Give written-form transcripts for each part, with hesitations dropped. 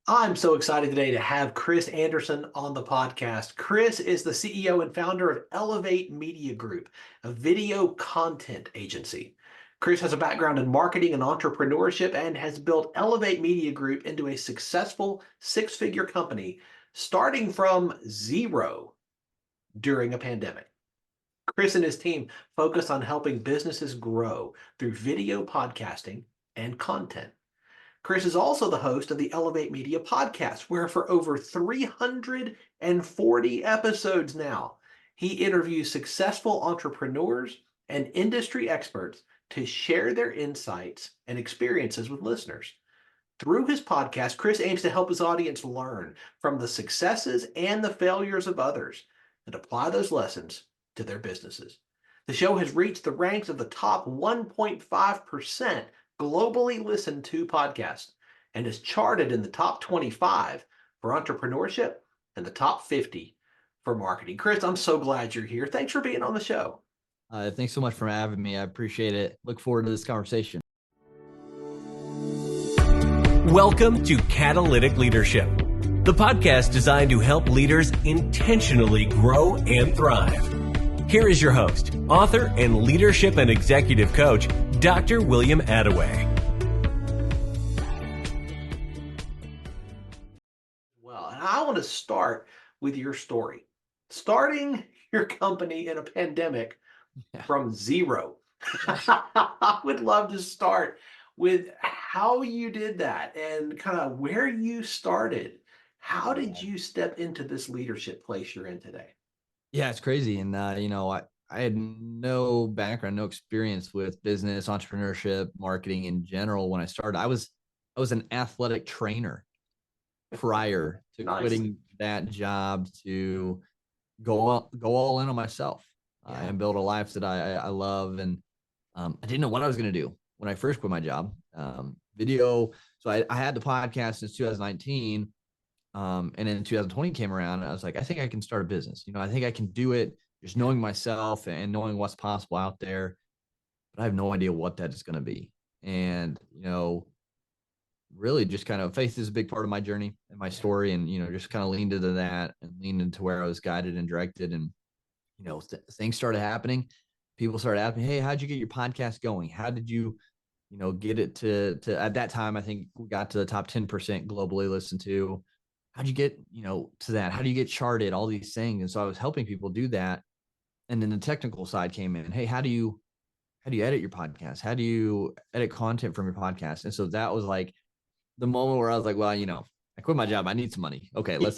I'm so excited today to have Chris Anderson on the podcast. Chris is the CEO and founder of Elevate Media Group, a video content agency. Chris has a background in marketing and entrepreneurship and has built Elevate Media Group into a successful six-figure company starting from zero during a pandemic. Chris and his team focus on helping businesses grow through video podcasting and content. Chris is also the host of the Elevate Media podcast, where for over 340 episodes now, he interviews successful entrepreneurs and industry experts to share their insights and experiences with listeners. Through his podcast, Chris aims to help his audience learn from the successes and the failures of others and apply those lessons to their businesses. The show has reached the ranks of the top 1.5% globally listened to podcasts and is charted in the top 25 for entrepreneurship and the top 50 for marketing. Chris, I'm so glad you're here. Thanks for being on the show. Thanks so much for having me. I appreciate it. Look forward to this conversation. Welcome to Catalytic Leadership, the podcast designed to help leaders intentionally grow and thrive. Here is your host, author, and leadership and executive coach, Dr. William Attaway. Well, and I want to start with your story. Starting your company in a pandemic from zero. I would love to start with how you did that and kind of where you started. How did you step into this leadership place you're in today? Yeah, it's crazy. And, I had no background, no experience with business, entrepreneurship, marketing in general. When I started, I was an athletic trainer prior to Nice. quitting that job to go all in on myself and build a life that I love. And I didn't know what I was going to do when I first quit my job. Video. So I had the podcast since 2019. And then 2020 came around and I was like, I think I can start a business. I think I can do it, just knowing myself and knowing what's possible out there. But I have no idea what that is going to be. And, really just kind of faith is a big part of my journey and my story. And, just kind of leaned into that and leaned into where I was guided and directed. And, things started happening. People started asking me, hey, how'd you get your podcast going? How did you, get it to at that time, I think we got to the top 10% globally listened to. How'd you get, to that? How do you get charted? All these things. And so I was helping people do that. And then the technical side came in. Hey, how do you edit your podcast? How do you edit content from your podcast? And so that was like the moment where I was like, well, I quit my job. I need some money. Okay, let's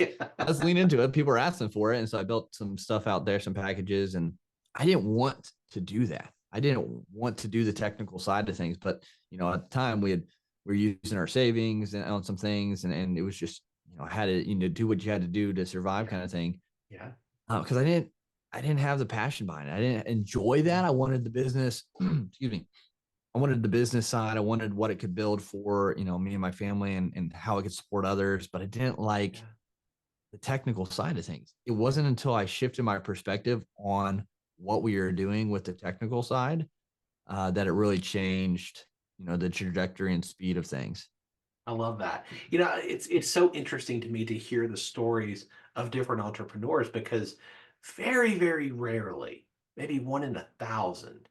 lean into it. People are asking for it. And so I built some stuff out there, some packages, and I didn't want to do that. I didn't want to do the technical side of things, but at the time we were using our savings and on some things, and it was just, I had to, do what you had to do to survive kind of thing. Yeah. Because I didn't have the passion behind it. I didn't enjoy that. I wanted the business, excuse me. I wanted the business side. I wanted what it could build for, me and my family and how it could support others, but I didn't like the technical side of things. It wasn't until I shifted my perspective on what we were doing with the technical side that it really changed, the trajectory and speed of things. I love that. It's so interesting to me to hear the stories of different entrepreneurs because very, very rarely, maybe 1 in 1,000,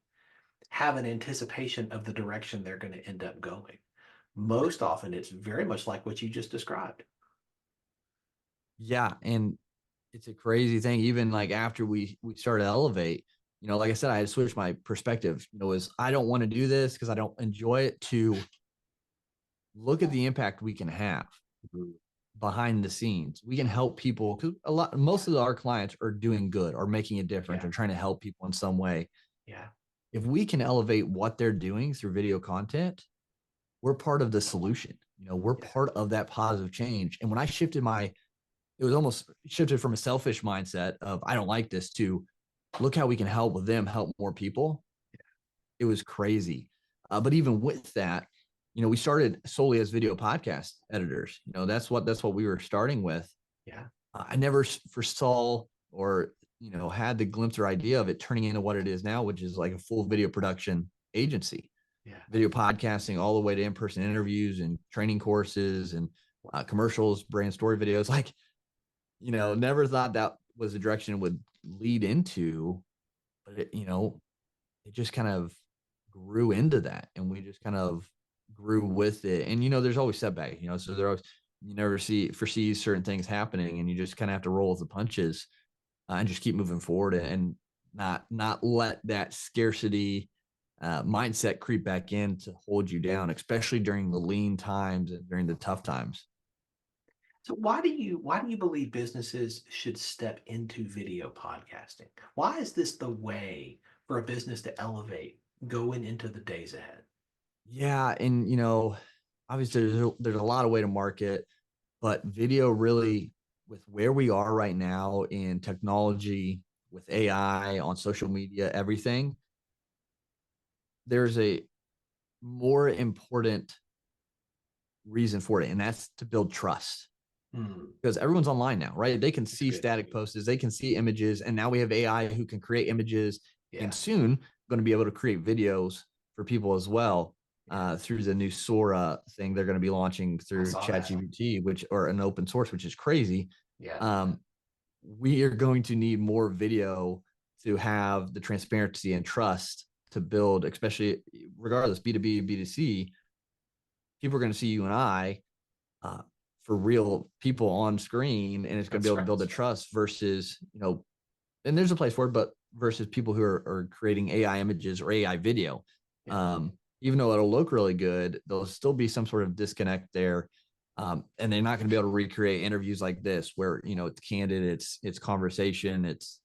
have an anticipation of the direction they're going to end up going. Most often, it's very much like what you just described. Yeah, and it's a crazy thing. Even like after we started to Elevate, like I said, I had to switch my perspective. Is I don't want to do this because I don't enjoy it, to look at the impact we can have behind the scenes. We can help people because most of our clients are doing good or making a difference or trying to help people in some way. Yeah. If we can elevate what they're doing through video content, we're part of the solution. We're part of that positive change. And when I shifted it was almost shifted from a selfish mindset of, I don't like this, to look how we can help with them, help more people. It was crazy. But even with that, we started solely as video podcast editors. That's what we were starting with. Yeah. I never foresaw or, had the glimpse or idea of it turning into what it is now, which is like a full video production agency. Yeah. Video podcasting all the way to in-person interviews and training courses and commercials, brand story videos. Like, never thought that was the direction it would lead into, but it just kind of grew into that, and we just kind of grew with it. And there's always setback, so you never foresee certain things happening, and you just kind of have to roll with the punches, and just keep moving forward, and not let that scarcity mindset creep back in to hold you down, especially during the lean times and during the tough times. So why do you believe businesses should step into video podcasting? Why is this the way for a business to elevate going into the days ahead? Yeah, and obviously there's a lot of way to market, but video really, with where we are right now in technology, with AI, on social media, everything, there's a more important reason for it, and that's to build trust. Because everyone's online now, right? They can see static posts, they can see images, and now we have AI who can create images, and soon going to be able to create videos for people as well, through the new Sora thing they're going to be launching through ChatGPT, or an open source, which is crazy. We are going to need more video to have the transparency and trust to build, especially regardless, B2B and B2C. People are going to see you and I for real people on screen, and it's going to be able to build a trust versus, and there's a place for it, but versus people who are creating AI images or AI video. Even though it'll look really good, there'll still be some sort of disconnect there. And they're not going to be able to recreate interviews like this, where, it's candid, it's conversation, it's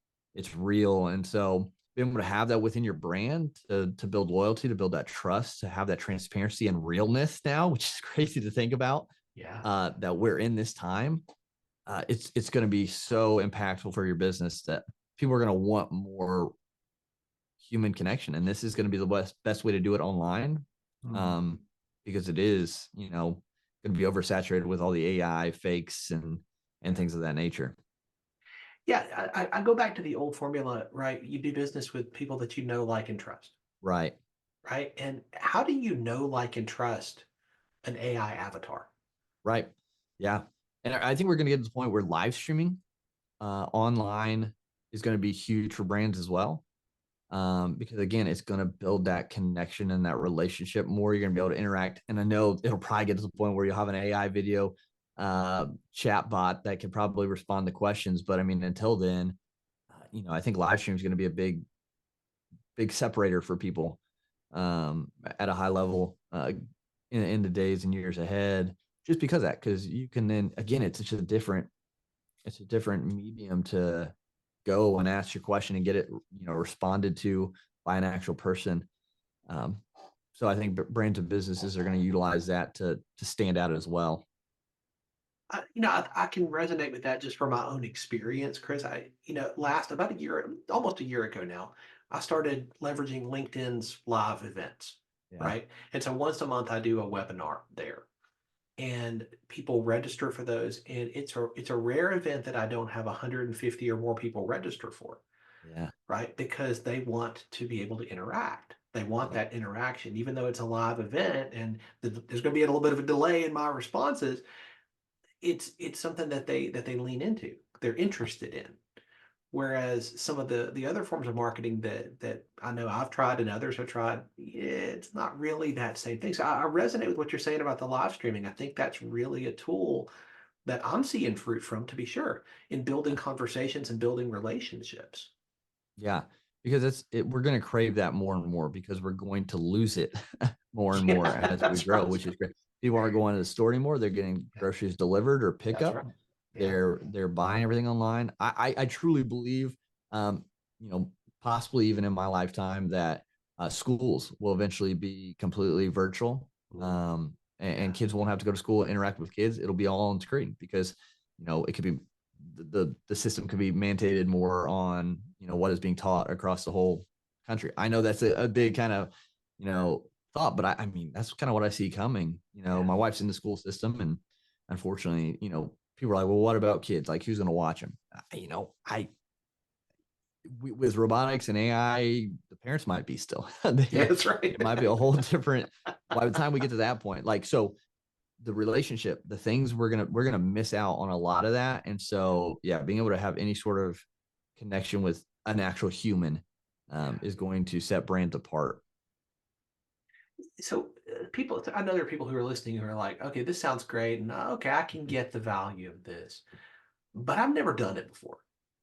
real. And so being able to have that within your brand to build loyalty, to build that trust, to have that transparency and realness now, which is crazy to think about. That we're in this time, it's going to be so impactful for your business that people are going to want more human connection, and this is going to be the best way to do it online, because it is, going to be oversaturated with all the AI fakes and things of that nature. Yeah, I go back to the old formula, right? You do business with people that you know, like, and trust. Right. And how do you know, like, and trust an AI avatar? Right. Yeah. And I think we're going to get to the point where live streaming online is going to be huge for brands as well. Because again, it's going to build that connection and that relationship more. You're going to be able to interact. And I know it'll probably get to the point where you'll have an AI video chat bot that can probably respond to questions. But I mean, until then, I think live stream is going to be a big separator for people at a high level in the days and years ahead, just because of that. Because you can then, again, it's a different medium to go and ask your question and get it, responded to by an actual person. So I think brands and businesses are going to utilize that to stand out as well. I can resonate with that just from my own experience, Chris. Almost a year ago now, I started leveraging LinkedIn's live events, right? And so once a month I do a webinar there, and people register for those. And it's a rare event that I don't have 150 or more people register for. Right? Because they want to be able to interact. They want that interaction, even though it's a live event and there's going to be a little bit of a delay in my responses. It's something that they lean into. They're interested in. Whereas some of the other forms of marketing that I know I've tried and others have tried, it's not really that same thing. So I resonate with what you're saying about the live streaming. I think that's really a tool that I'm seeing fruit from, to be sure, in building conversations and building relationships. Yeah, because we're going to crave that more and more, because we're going to lose it more and more as we grow, which is great. People aren't going to the store anymore. They're getting groceries delivered or pickup. Right. They're buying everything online. I truly believe, possibly even in my lifetime, that schools will eventually be completely virtual, and kids won't have to go to school and interact with kids. It'll be all on screen, because it could be the system could be mandated more on what is being taught across the whole country. I know that's a big kind of thought, but I mean, that's kind of what I see coming. My wife's in the school system, and unfortunately, people are like, well, what about kids? Like, who's going to watch them? With robotics and AI, the parents might be still. That's right. It might be a whole different, by the time we get to that point. Like, so the relationship, the things we're gonna miss out on a lot of that. And so yeah, being able to have any sort of connection with an actual human is going to set brands apart. So people, I know there are people who are listening who are like, okay, this sounds great, and okay, I can get the value of this, but I've never done it before.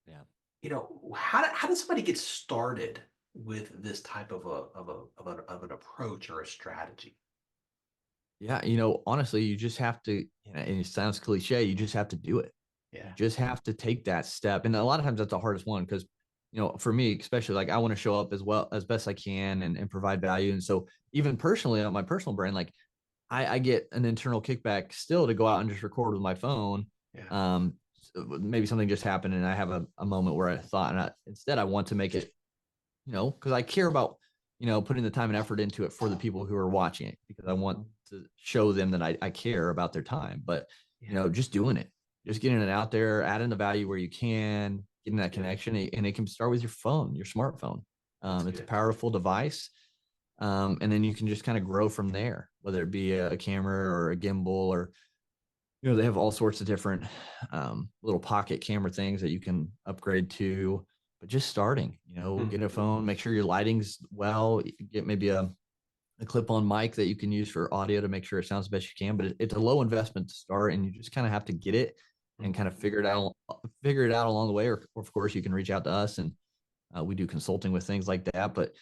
Yeah. How does somebody get started with this type of an approach or a strategy? Yeah, honestly, you just have to, and it sounds cliche, you just have to do it. Yeah. You just have to take that step. And a lot of times that's the hardest one because, for me, especially like I want to show up as well as best I can and provide value. And so even personally on my personal brand, like I get an internal kickback still to go out and just record with my phone. Yeah. Maybe something just happened and I have a moment where I thought, and instead I want to make it, because I care about, putting the time and effort into it for the people who are watching it, because I want to show them that I care about their time. But, just doing it, just getting it out there, adding the value where you can, getting that connection. And it can start with your phone, your smartphone. It's a powerful device. And then you can just kind of grow from there, whether it be a camera or a gimbal, or, they have all sorts of different little pocket camera things that you can upgrade to. But just starting, get a phone, make sure your lighting's well, get maybe a clip-on mic that you can use for audio to make sure it sounds the best you can. But it's a low investment to start, and you just kind of have to get it and kind of figure it out along the way. Or of course, you can reach out to us, and we do consulting with things like that. But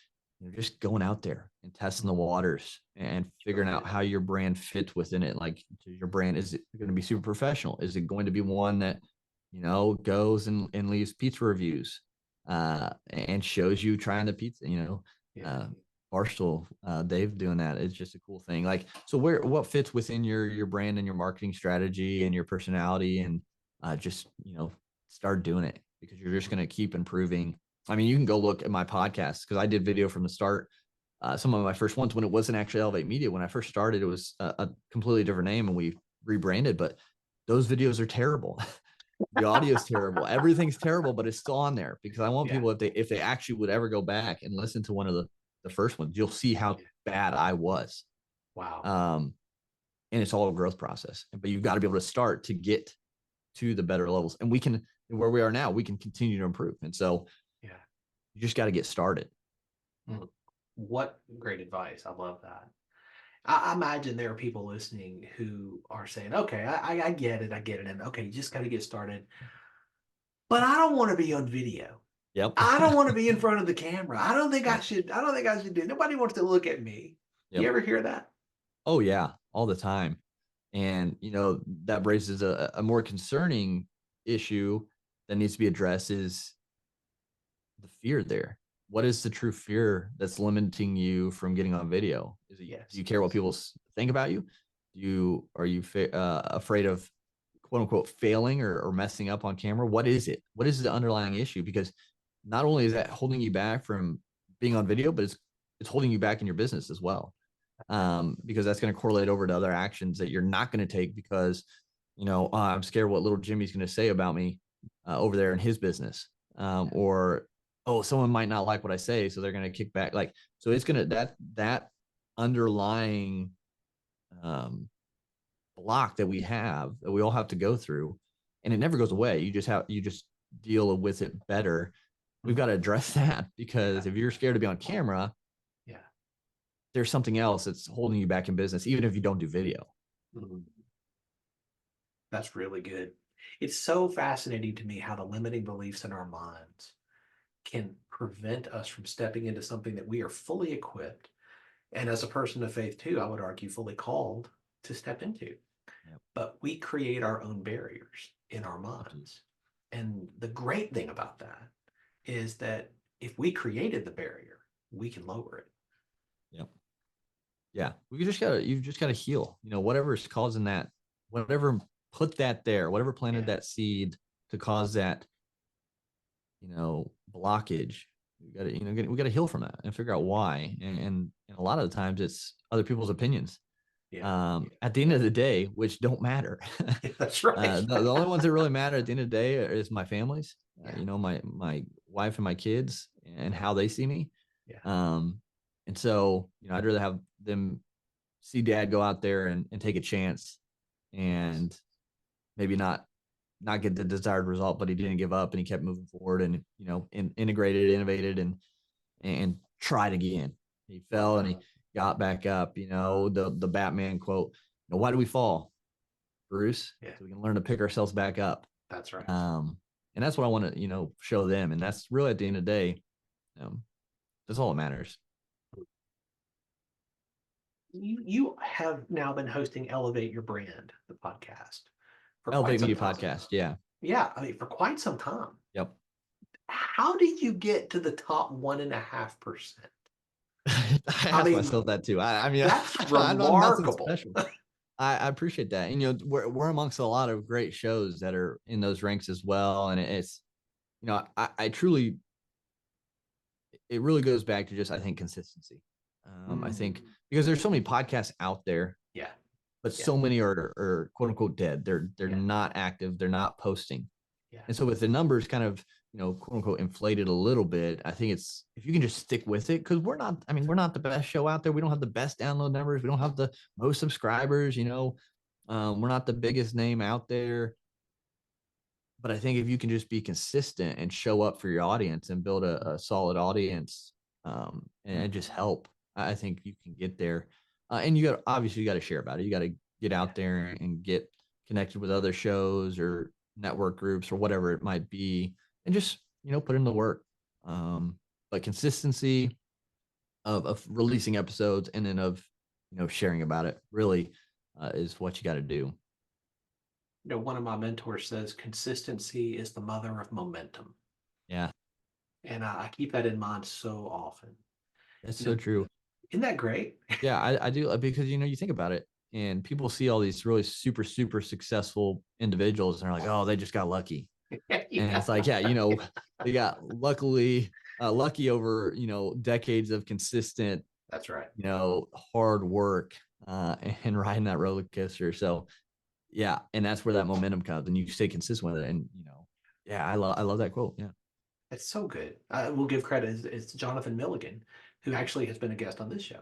just going out there and testing the waters and figuring out how your brand fits within it. Like, your brand, is it going to be super professional? Is it going to be one that goes and leaves pizza reviews and shows you trying the pizza? Barstool, Dave doing that is just a cool thing. Like, so what fits within your brand and your marketing strategy and your personality, and just start doing it, because you're just going to keep improving. I mean, you can go look at my podcast, because I did video from the start. Some of my first ones, when it wasn't actually Elevate Media, when I first started, it was a completely different name, and we rebranded. But those videos are terrible. The audio is terrible. Everything's terrible, but it's still on there, because I want people, if they actually would ever go back and listen to one of the first ones, you'll see how bad I was. Wow. And it's all a growth process, but you've got to be able to start to get to the better levels. And we can, where we are now, we can continue to improve. And so you just got to get started. What great advice. I love that. I imagine there are people listening who are saying, okay, I get it. And okay, you just got to get started. But I don't want to be on video. Yep. I don't want to be in front of the camera. I don't think I should do it. Nobody wants to look at me. Yep. You ever hear that? Oh yeah, all the time. And that raises a more concerning issue that needs to be addressed, is the fear there. What is the true fear that's limiting you from getting on video? Is it, do you care what people think about you? Are you afraid of, quote unquote, failing or messing up on camera? What is it? What is the underlying issue? Because not only is that holding you back from being on video, but it's holding you back in your business as well. Because that's going to correlate over to other actions that you're not going to take, because, I'm scared what little Jimmy's going to say about me over there in his business. Or, someone might not like what I say, so they're going to kick back. Like, so it's going to, that underlying block that we all have to go through, and it never goes away. You just deal with it better. We've got to address that, because if you're scared to be on camera, there's something else that's holding you back in business, even if you don't do video. That's really good. It's so fascinating to me how the limiting beliefs in our minds can prevent us from stepping into something that we are fully equipped, and as a person of faith too, I would argue fully called to step into. But we create our own barriers in our minds. And the great thing about that is that if we created the barrier, we can lower it. Yeah. You've just gotta heal, whatever is causing that, whatever put that there, whatever planted that seed to cause that, blockage. We gotta heal from that and figure out why. And a lot of the times it's other people's opinions. At the end of the day, which don't matter. That's right. The only ones that really matter at the end of the day is my family's, my wife and my kids, and how they see me. And so, I'd rather have them see dad go out there and take a chance and maybe not get the desired result, but he didn't give up and he kept moving forward and, integrated, innovated, and tried again. He fell and he got back up, the Batman quote, why do we fall, Bruce? Yeah. So we can learn to pick ourselves back up. That's right. And that's what I want to, show them. And that's really at the end of the day, that's all that matters. You have now been hosting Elevate Your Brand, the podcast. For Elevate quite Media some time. Podcast. Yeah. Yeah. I mean, for quite some time. Yep. How did you get to the top 1.5%? I ask myself that too. I mean, that's I'm remarkable. Special. I appreciate that. And, we're amongst a lot of great shows that are in those ranks as well. And it's, I truly, it really goes back to just, I think, consistency. I think because there's so many podcasts out there. Yeah. But so many are quote unquote dead. They're not active. They're not posting. Yeah. And so with the numbers kind of, quote unquote inflated a little bit, I think it's, if you can just stick with it, because we're not the best show out there. We don't have the best download numbers. We don't have the most subscribers, we're not the biggest name out there. But I think if you can just be consistent and show up for your audience and build a solid audience, and just help, I think you can get there. And you got to share about it. You got to get out there and get connected with other shows or network groups or whatever it might be, and just, put in the work. But consistency of releasing episodes and then of, sharing about it really is what you got to do. One of my mentors says consistency is the mother of momentum. Yeah. And I keep that in mind so often. That's so true. Isn't that great? Yeah, I do, because, you think about it and people see all these really super, super successful individuals and they're like, oh, they just got lucky. And it's like, they got lucky over, decades of consistent, that's right, hard work, and riding that roller coaster. So yeah. And that's where that momentum comes and you stay consistent with it. And, I love that quote. Yeah. It's so good. We'll give credit. It's Jonathan Milligan, who actually has been a guest on this show.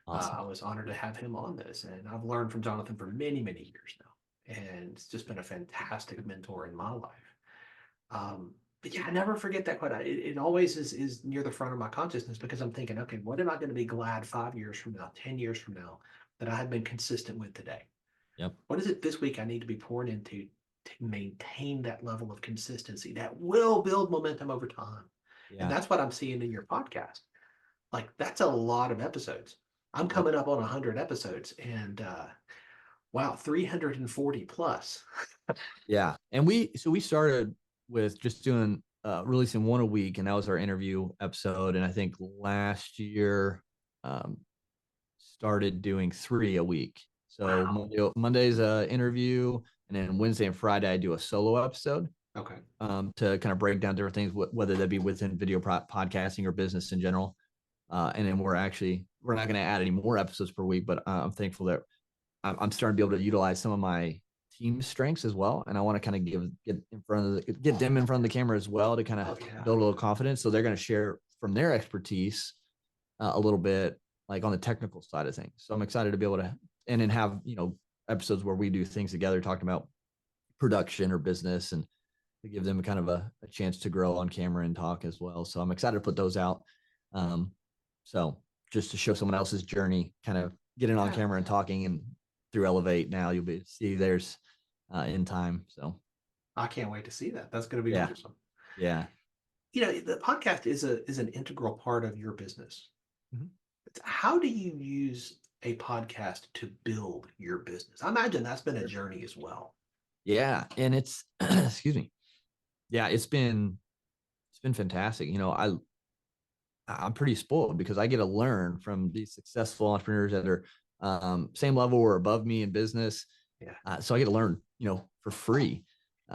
Awesome. I was honored to have him on this, and I've learned from Jonathan for many, many years now. And it's just been a fantastic mentor in my life. But yeah, I never forget that quote. It always is near the front of my consciousness because I'm thinking, okay, what am I going to be glad 5 years from now, 10 years from now that I have been consistent with today? Yep. What is it this week I need to be pouring into to maintain that level of consistency that will build momentum over time? Yeah. And that's what I'm seeing in your podcast. Like, that's a lot of episodes. I'm coming up on 100 episodes and wow, 340 plus. Yeah. And we started with just doing releasing one a week, and that was our interview episode. And I think last year started doing 3 a week. So wow. Monday's interview, and then Wednesday and Friday I do a solo episode. Okay. To kind of break down different things, whether that be within video podcasting or business in general. And then we're not going to add any more episodes per week, but I'm thankful that I'm starting to be able to utilize some of my team strengths as well. And I want to kind of get them in front of the camera as well to kind of build a little confidence. So they're going to share from their expertise a little bit, like on the technical side of things. So I'm excited to be able to, and then have, episodes where we do things together, talking about production or business, and to give them kind of a chance to grow on camera and talk as well. So I'm excited to put those out. So just to show someone else's journey, kind of getting on camera and talking, and through Elevate now you'll be see theirs in time. So I can't wait to see that. That's going to be awesome. Yeah. The podcast is an integral part of your business. Mm-hmm. How do you use a podcast to build your business? I imagine that's been a journey as well. Yeah. And it's, excuse me. Yeah, it's been fantastic. I'm pretty spoiled because I get to learn from these successful entrepreneurs that are same level or above me in business. Yeah. So I get to learn, for free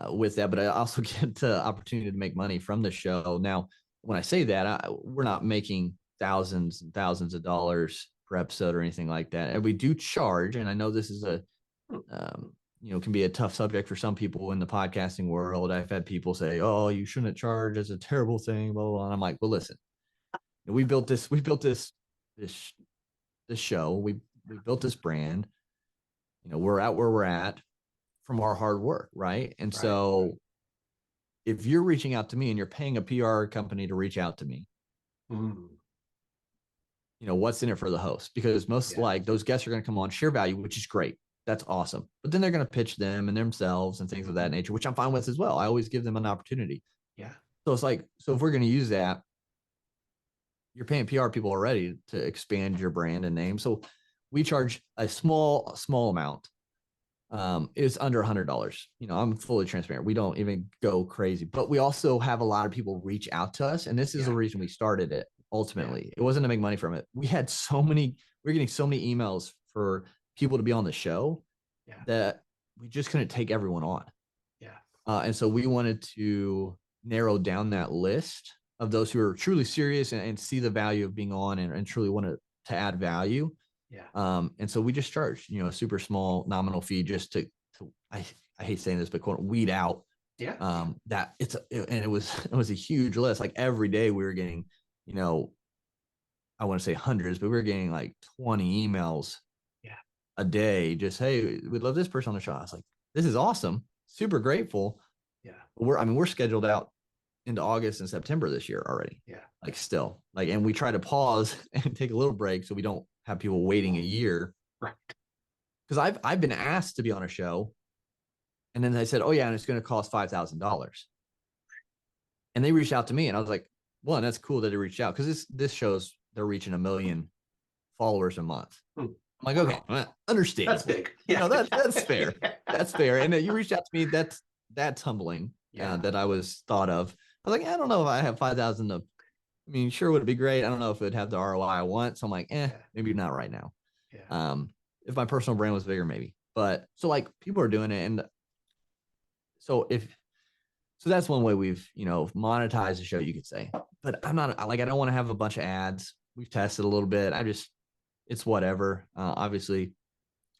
with that, but I also get the opportunity to make money from the show. Now, when I say that, we're not making thousands and thousands of dollars per episode or anything like that. And we do charge, and I know this is can be a tough subject for some people in the podcasting world. I've had people say, "Oh, you shouldn't charge. It's a terrible thing." Blah, blah, blah. And I'm like, well, listen, we built this show. We built this brand. We're at where we're at from our hard work. Right. And Right. so if you're reaching out to me and you're paying a PR company to reach out to me, Mm. what's in it for the host? Because most like those guests are going to come on, share value, which is great. That's awesome. But then they're going to pitch them and themselves and things of that nature, which I'm fine with as well. I always give them an opportunity. Yeah. So it's like, so if we're going to use that, you're paying PR people already to expand your brand and name. So we charge a small amount. It's under $100. I'm fully transparent. We don't even go crazy, but we also have a lot of people reach out to us. And this is the reason we started it. Ultimately, it wasn't to make money from it. We were getting so many emails for people to be on the show that we just couldn't take everyone on. Yeah. And so we wanted to narrow down that list of those who are truly serious and see the value of being on and truly want to add value. Yeah. And so we just charged, a super small nominal fee just to I hate saying this, but quote, weed out. Yeah. That it was a huge list. Like every day we were getting, I want to say hundreds, but we were getting like 20 emails a day. Just, hey, we'd love this person on the show. I was like, this is awesome. Super grateful. Yeah. We're scheduled out into August and September this year already. Yeah. Like still like, and we try to pause and take a little break so we don't have people waiting a year. Right. Because I've been asked to be on a show, and then they said, oh yeah, and it's going to cost $5,000. And they reached out to me, and I was like, well, and that's cool that they reached out, because this shows they're reaching 1 million followers a month. I'm like, okay, understand. That's big. Yeah. That's fair. That's fair. And you reached out to me. That's humbling. That I was thought of. I was like, I don't know if I have 5,000 to. I mean, sure, would it be great? I don't know if it'd have the ROI I want. So I'm like, maybe not right now. Yeah. If my personal brand was bigger, maybe. But so like people are doing it, and so that's one way we've monetized the show, you could say. But I'm not like, I don't want to have a bunch of ads. We've tested a little bit. It's whatever. Obviously,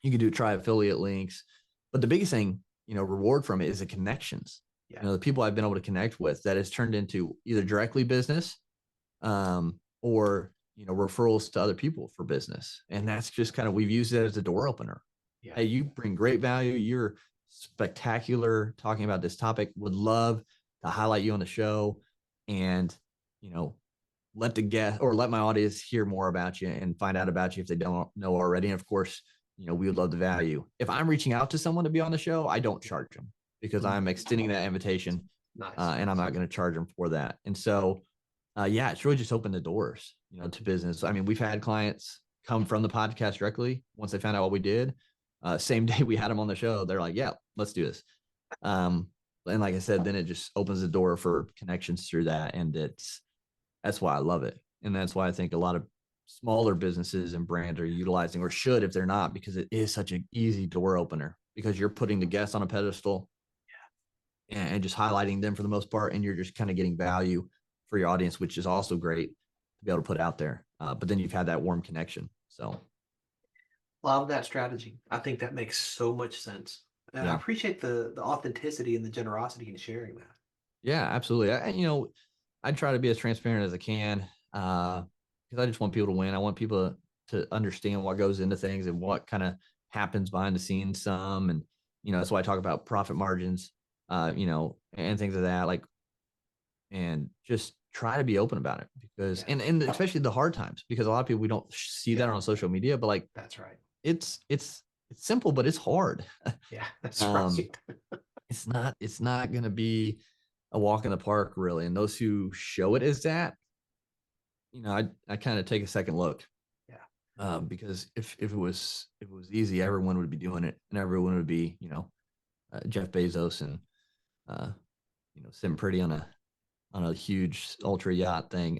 you can try affiliate links, but the biggest thing reward from it is the connections. The people I've been able to connect with that has turned into either directly business, or referrals to other people for business. And that's just kind of, we've used it as a door opener. Hey, you bring great value. You're spectacular talking about this topic. Would love to highlight you on the show, and let my audience hear more about you and find out about you if they don't know already. And of course, we would love the value. If I'm reaching out to someone to be on the show, I don't charge them, because I'm extending that invitation. Nice. And I'm not going to charge them for that. And so, it's really just opened the doors, to business. I mean, we've had clients come from the podcast directly once they found out what we did. Same day we had them on the show, they're like, yeah, let's do this. And like I said, then it just opens the door for connections through that. And that's why I love it. And that's why I think a lot of smaller businesses and brands are utilizing, or should, if they're not, because it is such an easy door opener, because you're putting the guests on a pedestal and just highlighting them for the most part. And you're just kind of getting value for your audience, which is also great to be able to put out there. But then you've had that warm connection. So love that strategy. I think that makes so much sense. And I appreciate the authenticity and the generosity in sharing that. Yeah, absolutely. I try to be as transparent as I can, because I just want people to win. I want people to understand what goes into things and what kind of happens behind the scenes some. And, that's why I talk about profit margins, and things of that, like, and just try to be open about it, because, and especially the hard times, because a lot of people, we don't see that on social media, but like, that's right. It's simple, but it's hard. Yeah, that's right. It's not going to be a walk in the park, really. And those who show it as that, I kind of take a second look. Yeah. Because if it was easy, everyone would be doing it, and everyone would be, Jeff Bezos and, sitting pretty on a huge ultra yacht thing.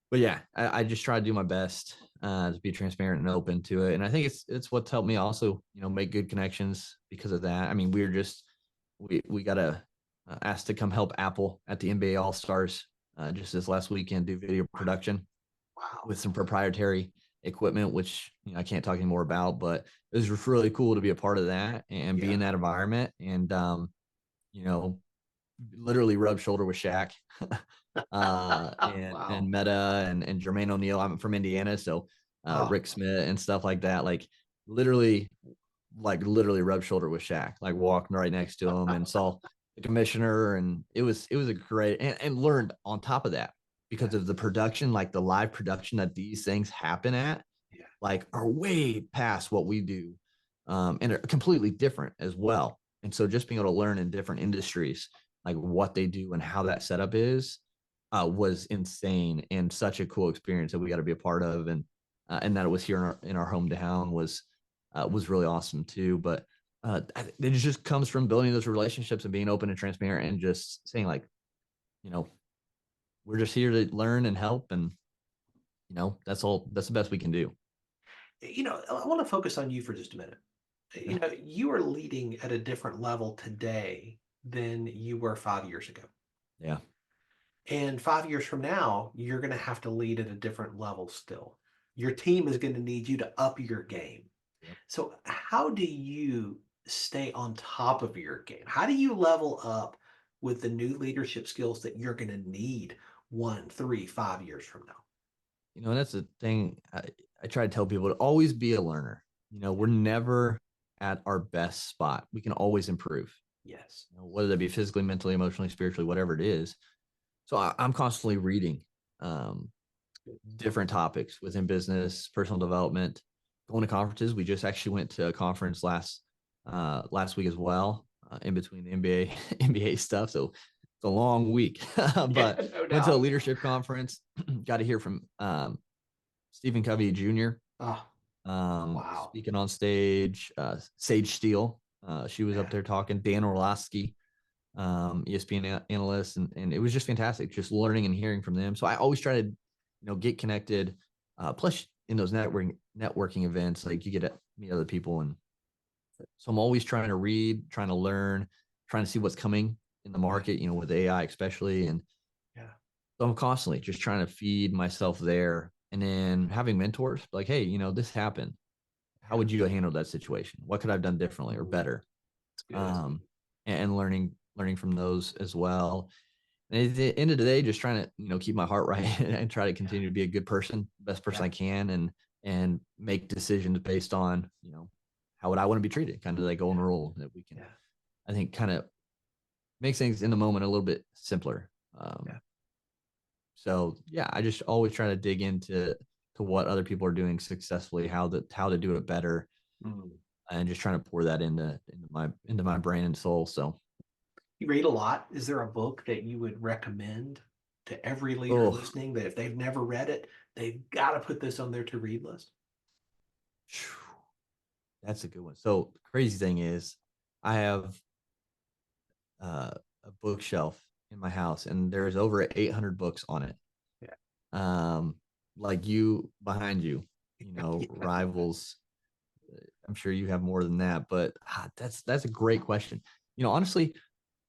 But yeah, I just try to do my best to be transparent and open to it. And I think it's what's helped me also, make good connections because of that. I mean, we got asked to come help Apple at the NBA All-Stars just this last weekend, do video production. Wow. With some proprietary equipment, which I can't talk anymore about, but it was really cool to be a part of that and be in that environment, and literally rub shoulder with Shaq and Meta and Jermaine O'Neal. I'm from Indiana, so Rick Smith and stuff like that. Like literally like literally rubbed shoulder with Shaq, like walking right next to him and saw the commissioner. And it was a great, and learned on top of that because of the production, like the live production that these things happen at, like are way past what we do. And are completely different as well. And so just being able to learn in different industries, like what they do and how that setup is, was insane and such a cool experience that we got to be a part of. And that it was here in our hometown was really awesome too. But it just comes from building those relationships and being open and transparent and just saying like, you know, we're just here to learn and help. And, you know, that's the best we can do. You know, I want to focus on you for just a minute. You know, you are leading at a different level today than you were 5 years ago. Yeah. And 5 years from now, you're going to have to lead at a different level still. Your team is going to need you to up your game. Yep. So how do you stay on top of your game? How do you level up with the new leadership skills that you're going to need 1, 3, 5 years from now? You know, and that's the thing I try to tell people, to always be a learner. You know, we're never at our best spot. We can always improve. Yes. You know, whether that be physically, mentally, emotionally, spiritually, whatever it is. So I'm constantly reading different topics within business, personal development, going to conferences. We just actually went to a conference last week as well, in between the NBA stuff. So it's a long week, but no went to a doubt. leadership conference, got to hear from Stephen Covey Jr. Oh, wow. Speaking on stage, Sage Steele. She was up there talking, Dan Orlovsky, ESPN analyst. And it was just fantastic, just learning and hearing from them. So I always try to, get connected. Plus in those networking events, like you get to meet other people. And so I'm always trying to read, trying to learn, trying to see what's coming in the market, with AI especially. And so I'm constantly just trying to feed myself there. And then having mentors like, hey, this happened. How would you handle that situation? What could I have done differently or better? And learning from those as well. And at the end of the day, just trying to, keep my heart right and try to continue to be a good person, best person I can, and make decisions based on, how would I want to be treated? Kind of that golden rule that we can, I think, kind of makes things in the moment a little bit simpler. So I just always try to dig into what other people are doing successfully, how to do it better, and just trying to pour that into my brain and soul. So you read a lot. Is there a book that you would recommend to every leader listening that if they've never read it, they've got to put this on their to read list? That's a good one. So the crazy thing is, I have a bookshelf in my house, and there's over 800 books on it. Like you behind you, rivals. I'm sure you have more than that, but that's a great question. Honestly,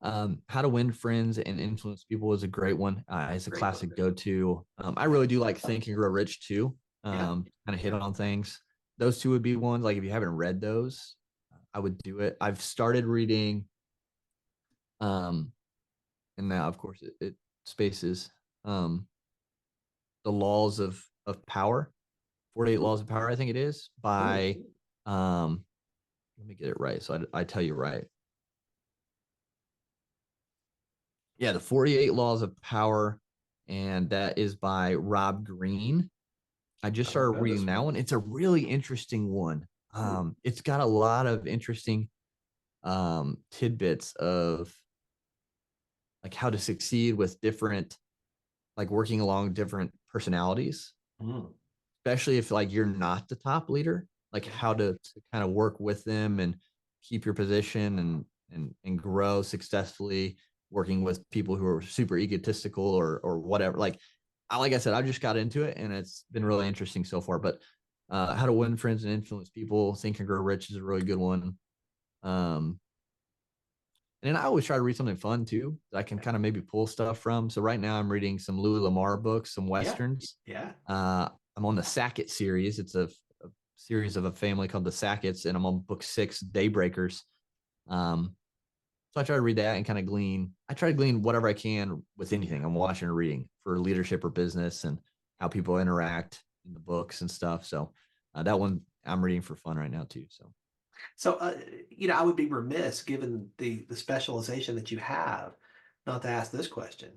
How to Win Friends and Influence People is a great one. It's a classic go-to. I really do like Think and Grow Rich too. Kind of hit on things. Those two would be ones. Like if you haven't read those, I would do it. I've started reading, and now of course it spaces, the Laws of Power, 48 Laws of Power, I think it is, by let me get it right so I tell you right. Yeah, the 48 Laws of Power, and that is by Rob Greene. I just started reading that one. It's a really interesting one. It's got a lot of interesting tidbits of like how to succeed with different, like working along different personalities, especially if like you're not the top leader, like how to kind of work with them and keep your position and grow successfully working with people who are super egotistical or whatever. Like I said, I just got into it and it's been really interesting so far. But How to Win Friends and Influence People, Think and Grow Rich is a really good one. And I always try to read something fun too, that I can kind of maybe pull stuff from. So right now I'm reading some Louis Lamar books, some Westerns. I'm on the Sackett series. It's a series of a family called the Sacketts, and I'm on book 6, Daybreakers. So I try to read that and kind of glean. I try to glean whatever I can with anything I'm watching or reading for leadership or business and how people interact in the books and stuff. So that one I'm reading for fun right now too. So So, I would be remiss, given the specialization that you have, not to ask this question.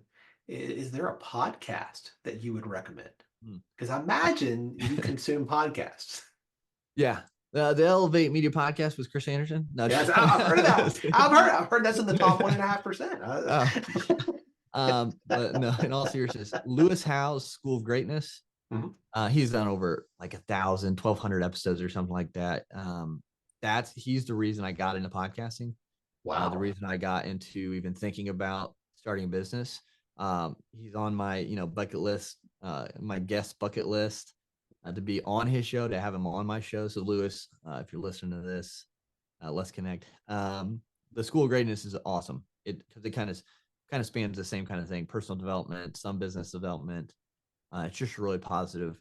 Is there a podcast that you would recommend? Hmm. Because I imagine you consume podcasts. Yeah. The Elevate Media Podcast with Chris Anderson. No, Yes, I've heard of that one. I've heard that's in the top 1.5%. But no, in all seriousness, Lewis Howe's School of Greatness. Mhm. He's done over like 1,200 episodes or something like that. He's the reason I got into podcasting. Wow. The reason I got into even thinking about starting a business. He's on my, bucket list, my guest bucket list, to be on his show, to have him on my show. So Lewis, if you're listening to this, let's connect. The School of Greatness is awesome. Because it kind of spans the same kind of thing: personal development, some business development. It's just really positive,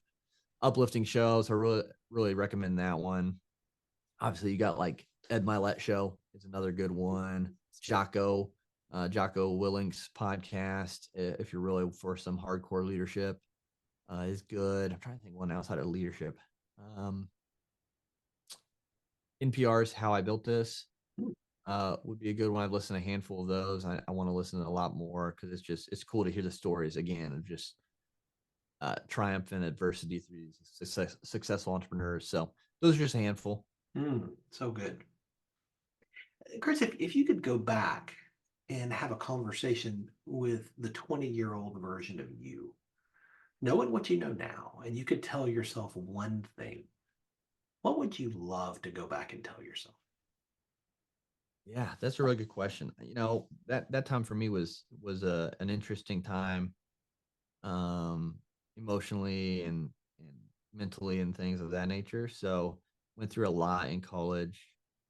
uplifting show. So I really recommend that one. Obviously, you got like Ed Milet show is another good one. Jocko Willink's podcast, if you're really for some hardcore leadership, is good. I'm trying to think one outside of leadership. NPR's How I Built This would be a good one. I've listened to a handful of those. I want to listen to a lot more because it's cool to hear the stories again of just triumph and adversity through these successful entrepreneurs. So those are just a handful. So good. Chris, if you could go back and have a conversation with the 20-year-old version of you, knowing what you know now, and you could tell yourself one thing, what would you love to go back and tell yourself? Yeah, that's a really good question. That time for me was an interesting time, emotionally and mentally and things of that nature. So went through a lot in college.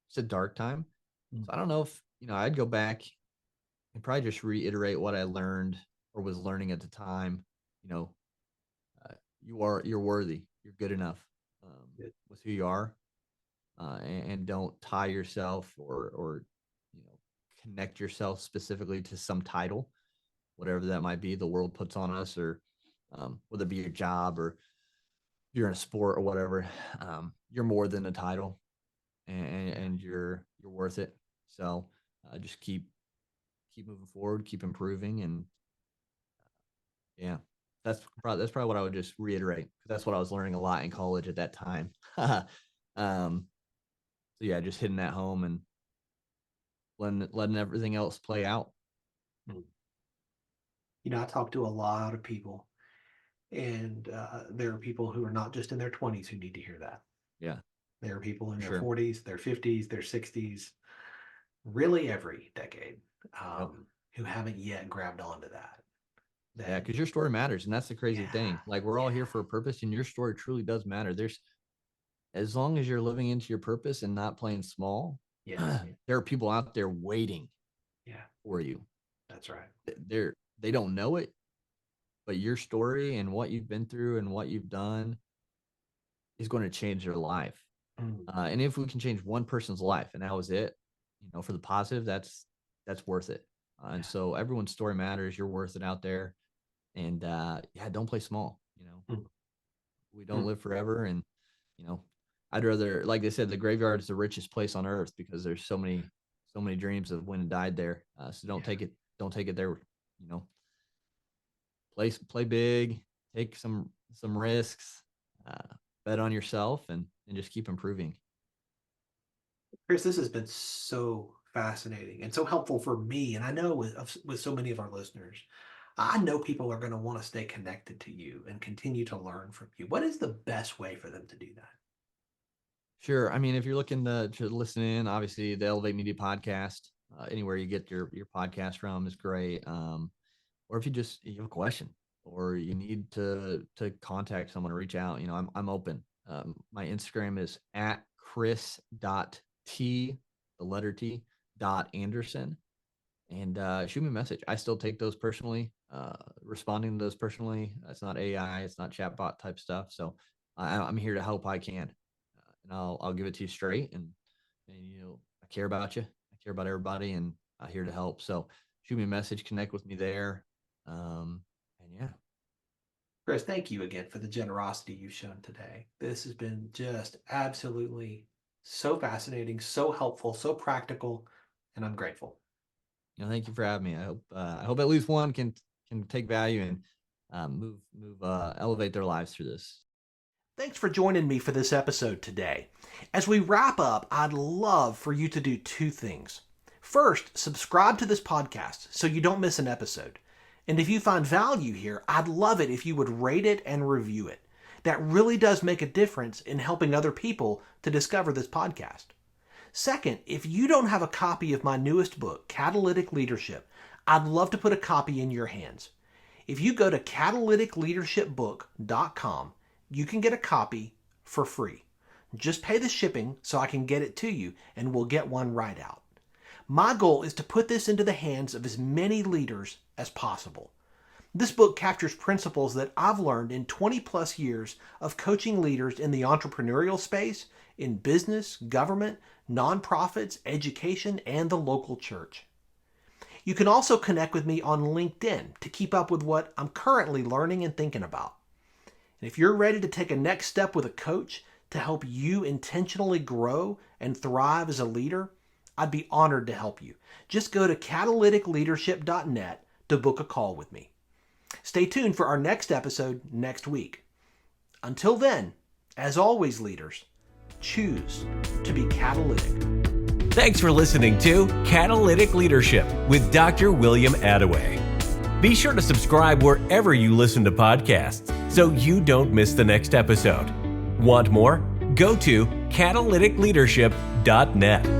It's a dark time. So I don't know if, I'd go back and probably just reiterate what I learned or was learning at the time. You know, you're worthy. You're good enough, with who you are, and don't tie yourself or connect yourself specifically to some title, whatever that might be the world puts on us, or whether it be your job or you're in a sport or whatever. You're more than a title, and you're worth it. So just keep moving forward, keep improving, and yeah, that's probably what I would just reiterate, because that's what I was learning a lot in college at that time. So yeah, just hitting that home and letting everything else play out. I talk to a lot of people, and there are people who are not just in their 20s who need to hear that. Yeah, There are people in their sure. 40s, their 50s, their 60s, really every decade, Yep. who haven't yet grabbed onto that. Yeah, because your story matters, and that's the crazy Yeah, thing. Like, we're all here for a purpose, and your story truly does matter. As long as you're living into your purpose and not playing small, yes, there are people out there waiting yeah, for you. that's right. They don't know it, but your story and what you've been through and what you've done is going to change their life. Mm, And if we can change one person's life, and that was it, for the positive, that's worth it. And yeah. so everyone's story matters. You're worth it out there, and yeah, don't play small. Mm, We don't mm, live forever, and you know, I'd rather, like they said, the graveyard is the richest place on earth because there's so many dreams of when and died there. So don't take it there. You know, play big, take some risks, bet on yourself, and just keep improving. Chris, this has been so fascinating and so helpful for me, and I know with so many of our listeners. I know people are going to want to stay connected to you and continue to learn from you. What is the best way for them to do that? Sure. I mean, if you're looking to listen in, obviously the Elevate Media Podcast, anywhere you get your podcast from is great. Or if you have a question or you need to contact someone or reach out, I'm open. My Instagram is at chris.t, the letter T, .anderson, and shoot me a message. I still take those personally, responding to those personally. It's not AI, it's not chatbot type stuff. So I'm here to help I can, and I'll give it to you straight. And I care about you. I care about everybody, and I'm here to help. So shoot me a message, connect with me there. And yeah. Chris, thank you again for the generosity you've shown today. This has been just absolutely So fascinating, so helpful, so practical, and I'm grateful. Thank you for having me. I hope at least one can take value and elevate their lives through this. Thanks for joining me for this episode today. As we wrap up, I'd love for you to do two things. First, subscribe to this podcast so you don't miss an episode. And if you find value here, I'd love it if you would rate it and review it. That really does make a difference in helping other people to discover this podcast. Second, if you don't have a copy of my newest book, Catalytic Leadership, I'd love to put a copy in your hands. If you go to catalyticleadershipbook.com, you can get a copy for free. Just pay the shipping so I can get it to you, and we'll get one right out. My goal is to put this into the hands of as many leaders as possible. This book captures principles that I've learned in 20 plus years of coaching leaders in the entrepreneurial space, in business, government, nonprofits, education, and the local church. You can also connect with me on LinkedIn to keep up with what I'm currently learning and thinking about. And if you're ready to take a next step with a coach to help you intentionally grow and thrive as a leader, I'd be honored to help you. Just go to catalyticleadership.net to book a call with me. Stay tuned for our next episode next week. Until then, as always, leaders, choose to be catalytic. Thanks for listening to Catalytic Leadership with Dr. William Attaway. Be sure to subscribe wherever you listen to podcasts so you don't miss the next episode. Want more? Go to catalyticleadership.net.